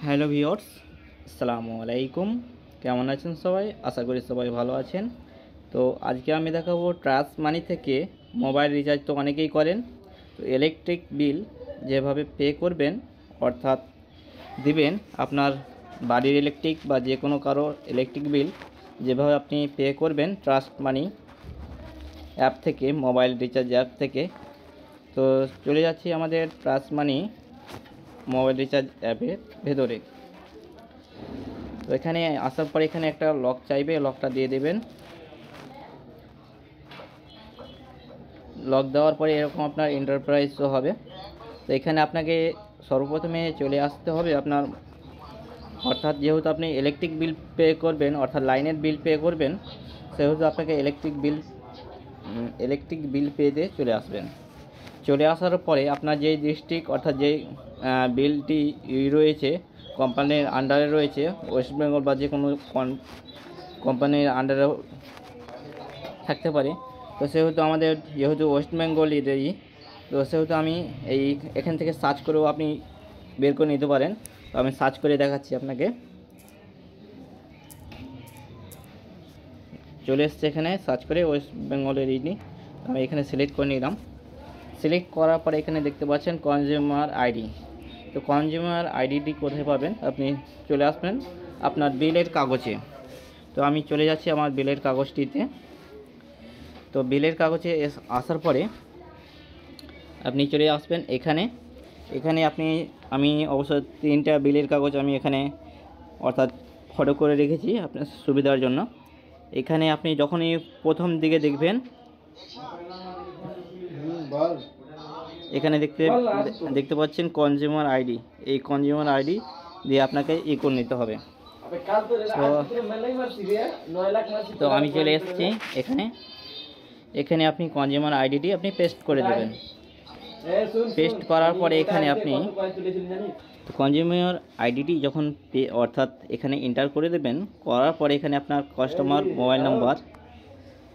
Hello viewers, আসসালামু আলাইকুম। কেমন আছেন সবাই? আশা করি সবাই ভালো আছেন। তো আজকে আমি দেখাবো ট্রাস্ট মানি থেকে মোবাইল রিচার্জ তো অনেকেই করেন। তো ইলেকট্রিক বিল যেভাবে পে করবেন, অর্থাৎ দিবেন আপনার বাড়ির ইলেকট্রিক বা যে কোনো কারো ইলেকট্রিক বিল যেভাবে আপনি পে করবেন ট্রাস্ট মানি অ্যাপ থেকে, মোবাইল রিচার্জ অ্যাপ থেকে। তো চলে যাচ্ছি আমাদের ট্রাস্ট মানি মোবাইল রিচার্জ অ্যাপের ভেতরে। তো এখানে আসার পর এখানে একটা লক চাইবে, লকটা দিয়ে দেবেন। লক দেওয়ার পরে এরকম আপনার এন্টারপ্রাইজ শো হবে। তো এখানে আপনাকে সর্বপ্রথমে চলে আসতে হবে আপনার, অর্থাৎ যেহেতু আপনি ইলেকট্রিক বিল পে করবেন, অর্থাৎ লাইনের বিল পে করবেন, সেহেতু আপনাকে ইলেকট্রিক বিল পেতে চলে আসবেন। চলে আসার পরে আপনার যেই ডিস্ট্রিক্ট, অর্থাৎ যেই বিলটি রয়েছে কোম্পানির আন্ডারে রয়েছে, ওয়েস্ট বেঙ্গল বা যে কোনো কোম্পানির আন্ডারে থাকতে পারে। তো সেহেতু আমাদের যেহেতু ওয়েস্ট বেঙ্গলেরই, তো সেহেতু আমি এখান থেকে সার্চ করেও আপনি বের করে নিতে পারেন। তো আমি সার্চ করে দেখাচ্ছি আপনাকে। চলে এসছে এখানে সার্চ করে ওয়েস্ট বেঙ্গলের আমি এখানে সিলেক্ট করে নিলাম। সিলেক্ট করার পরে এখানে দেখতে পাচ্ছেন কনজিউমার আইডি। তো কনজিউমার আইডিটি কোথায় পাবেন? আপনি চলে আসবেন আপনার বিলের কাগজে। তো আমি চলে যাচ্ছি আমার বিলের কাগজটিতে। তো বিলের কাগজে আসার পরে আপনি চলে আসবেন এখানে আমি অবশ্য 3টা বিলের কাগজ আমি এখানে অর্থাৎ ফটো করে রেখেছি আপনার সুবিধার জন্য। এখানে আপনি যখনই প্রথম দিকে দেখবেন, এখানে দেখতে পাচ্ছেন কনজিউমার আইডি। এই কনজিউমার আইডি দিয়ে আপনাকে করে নিতে হবে। তো আমি চলে এসেছি এখানে আপনি কনজিউমার আইডিটি আপনি পেস্ট করে দেবেন। পেস্ট করার পরে এখানে আপনি কনজিউমার আইডিটি যখন অর্থাৎ এখানে এন্টার করে দেবেন, করার পরে এখানে আপনার কাস্টমার মোবাইল নাম্বার,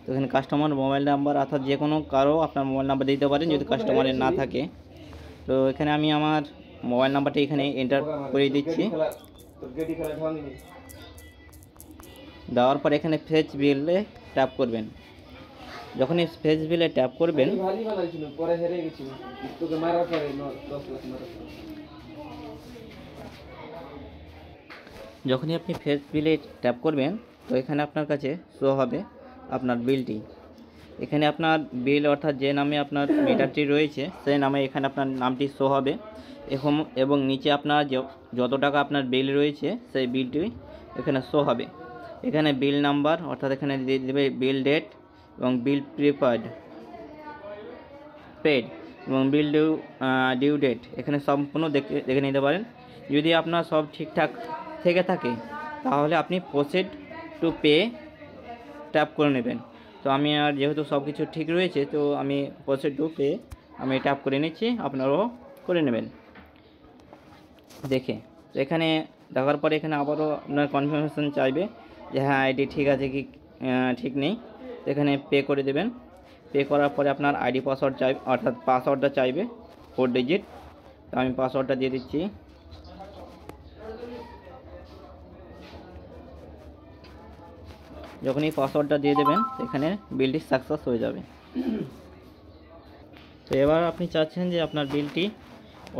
তো এখানে কাস্টমার মোবাইল নাম্বার অর্থাৎ যে কোনো কারো আপনার মোবাইল নাম্বার দিতে পারেন যদি কাস্টমারের না থাকে। তো এখানে আমি আমার মোবাইল নাম্বারটা এখানে এন্টার করে দিচ্ছি। দেওয়ার পর এখানে ফেচ বিলে ট্যাপ করবেন। যখনই ফেচ বিলে ট্যাপ করবেন, যখনই আপনি ফেচ বিলে ট্যাপ করবেন, তো এখানে আপনার কাছে শো হবে আপনার বিলটি। এখানে আপনার বিল অর্থাৎ যে নামে আপনার মিটারটি রয়েছে সেই নামে এখানে আপনার নামটি শো হবে এবং নিচে আপনার যত টাকা আপনার বিল রয়েছে সেই বিলটি এখানে শো হবে। এখানে বিল নাম্বার অর্থাৎ এখানে দিয়ে দেবে বিল ডেট এবং বিল পেড এবং বিল ডিউ ডেট এখানে সম্পূর্ণ দেখে নিতে পারেন। যদি আপনার সব ঠিকঠাক থেকে থাকে তাহলে আপনি প্রসিড টু পে ট্যাপ করে নেবেন। তো আমি আর যেহেতু সব কিছু ঠিক রয়েছে, তো আমি প্রসিড টু পে আমি ট্যাপ করে নিচ্ছি, আপনারাও করে নেবেন দেখে। তো এখানে দেখার পরে এখানে আবারও আপনার কনফার্মেশন চাইবে যে হ্যাঁ আইডি ঠিক আছে কি ঠিক নেই। তো এখানে পে করে দেবেন। পে করার পরে আপনার আইডি পাসওয়ার্ড চাইবে, অর্থাৎ পাসওয়ার্ডটা চাইবে 4 ডিজিট। তো আমি পাসওয়ার্ডটা দিয়ে দিচ্ছি। যখনই পাসওয়ার্ডটা দিয়ে দেবেন এখানে বিলটি সাকসেস হয়ে যাবে। তো এবার আপনি চাচ্ছেন যে আপনার বিলটি,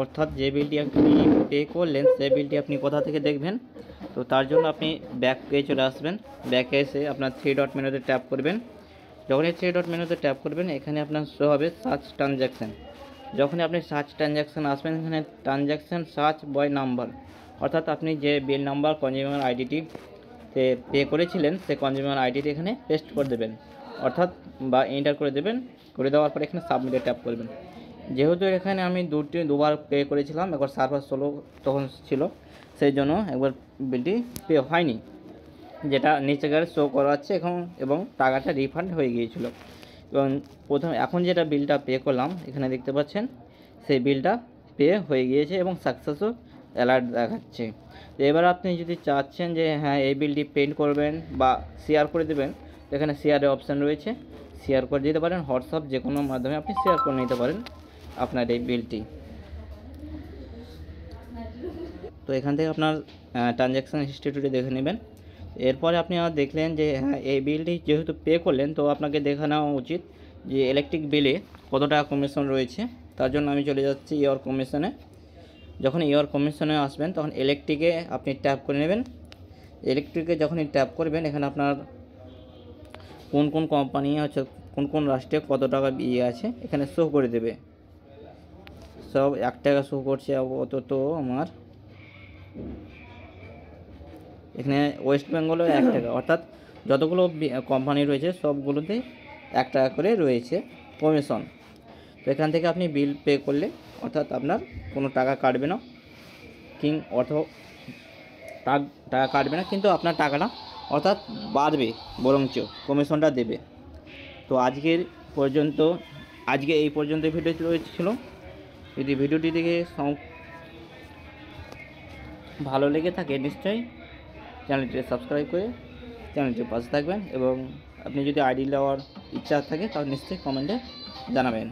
অর্থাৎ যে বিলটি আপনি পে করলেন সেই বিলটি আপনি কোথা থেকে দেখবেন। তো তার জন্য আপনি ব্যাকে চলে আসবেন। ব্যাকে এসে আপনার 3 ডট মেনুতে ট্যাপ করবেন। যখনই 3 ডট মেনুতে ট্যাপ করবেন এখানে আপনার শো হবে সার্চ ট্রানজ্যাকশান। যখনই আপনি সার্চ ট্রানজ্যাকশান আসবেন, এখানে ট্রানজ্যাকশান সার্চ বাই নাম্বার, অর্থাৎ আপনি যে বিল নাম্বার কনজিউমার আইডিটি পে করেছিলেন সেই কনজিউমার আইডিটি এখানে পেস্ট করে দেবেন, অর্থাৎ বা এন্টার করে দেবেন। করে দেওয়ার পরে এখানে সাবমিটে ট্যাপ করবেন। যেহেতু এখানে আমি দুবার পে করেছিলাম, একবার সার্ভার স্লো তখন ছিল, সেই জন্য একবার বিলটি পে হয়নি, যেটা নিচে গেলে শো করাচ্ছে এবং টাকাটা রিফান্ড হয়ে গিয়েছিল। এবং এখন যেটা বিলটা পে করলাম এখানে দেখতে পাচ্ছেন সেই বিলটা পে হয়ে গিয়েছে এবং সাকসেসও অ্যালার্ট দেখাচ্ছে। তো এবার আপনি যদি চাচ্ছেন যে হ্যাঁ এই বিলটি পেন্ট করবেন বা শেয়ার করে দেবেন, তো এখানে শেয়ারের অপশান রয়েছে, শেয়ার করে দিতে পারেন। হোয়াটসঅ্যাপ যে কোনো মাধ্যমে আপনি শেয়ার করে নিতে পারেন আপনার এই বিলটি। তো এখান থেকে আপনার ট্রানজ্যাকশান হিস্ট্রিটি দেখে নেবেন। এরপরে আপনি দেখলেন যে হ্যাঁ এই বিলটি যেহেতু পে করলেন, তো আপনাকে দেখে নেওয়া উচিত যে ইলেকট্রিক বিলে কত টাকা কমিশন রয়েছে। তার জন্য আমি চলে যাচ্ছি ইওর কমিশনে। যখন ইওর কমিশনে আসবেন তখন ইলেকট্রিকে আপনি ট্যাপ করে নেবেন। ইলেকট্রিকে যখনই ট্যাপ করবেন এখানে আপনার কোন কোন কোম্পানি হচ্ছে, কোন কোন রাষ্ট্রে কত টাকা ইয়ে আছে এখানে শো করে দেবে। সব 1 টাকা শো করছে আপাতত আমার এখানে। ওয়েস্ট বেঙ্গলেও 1 টাকা, অর্থাৎ যতগুলো কোম্পানি রয়েছে সবগুলোতে 1 টাকা করে রয়েছে কমিশন। তো এখান থেকে আপনি বিল পে করলে অর্থাৎ আপনার কোনো টাকা কাটবে না, টাকা কাটবে না, কিন্তু আপনার টাকাটা অর্থাৎ বাড়বে, বরঞ্চ কমিশনটা দেবে। তো আজকে এই পর্যন্ত ভিডিও ছিল। যদি ভিডিওটি দেখে ভালো লেগে থাকে নিশ্চয়ই চ্যানেলটি সাবস্ক্রাইব করে চ্যানেলটির পাশে থাকবেন, এবং আপনি যদি আইডি নেওয়ার ইচ্ছা থাকে তাহলে নিশ্চয়ই কমেন্টে জানাবেন।